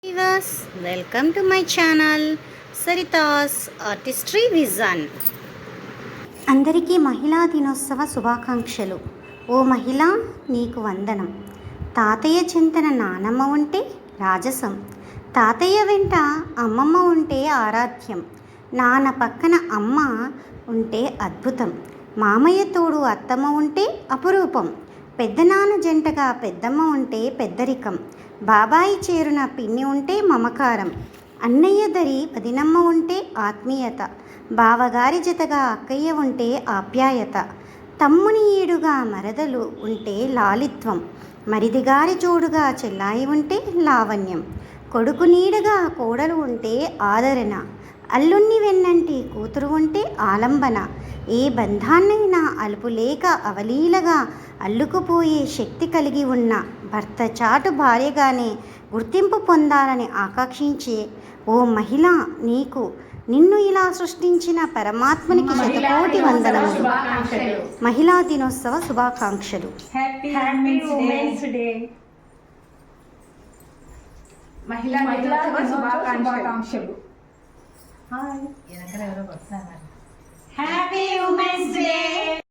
Viewers welcome to my channel Saritha's artistry vision. అందరికీ మహిళా దినోత్సవ శుభాకాంక్షలు. ఓ మహిళ, నీకు వందనం. తాతయ్య చింతన నానమ్మ ఉంటే రాజసం, తాతయ్య వెంట అమ్మమ్మ ఉంటే ఆరాధ్యం, నాన్న పక్కన అమ్మ ఉంటే అద్భుతం, మామయ్య తోడు అత్తమ్మ ఉంటే అపురూపం, పెద్దనాన్న జంటగా పెద్దమ్మ ఉంటే పెద్దరికం, బాబాయి చేరున పిన్ని ఉంటే మమకారం, అన్నయ్య దరి వదినమ్మ ఉంటే ఆత్మీయత, బావగారి జతగా అక్కయ్య ఉంటే ఆప్యాయత, తమ్ముని ఈడుగా మరదలు ఉంటే లాలిత్వం, మరిదిగారి జోడుగా చెల్లాయి ఉంటే లావణ్యం, కొడుకు నీడగా కోడలు ఉంటే ఆదరణ, అల్లుణ్ణి వెన్నంటి కూతురు ఉంటే ఆలంబన, ఏ బంధాన్నైనా అలుపు లేక అవలీలగా అల్లుకుపోయే శక్తి కలిగి ఉన్న భర్త చాటు భార్యగానే గుర్తింపు పొందాలని ఆకాంక్షించే ఓ మహిళ, నిన్ను ఇలా సృష్టించిన పరమాత్మనికి శతకోటి వందనములు. మహిళా దినోత్సవ శుభాకాంక్షలు. మహిళా దినోత్సవ శుభాకాంక్షలు. Happy women's day.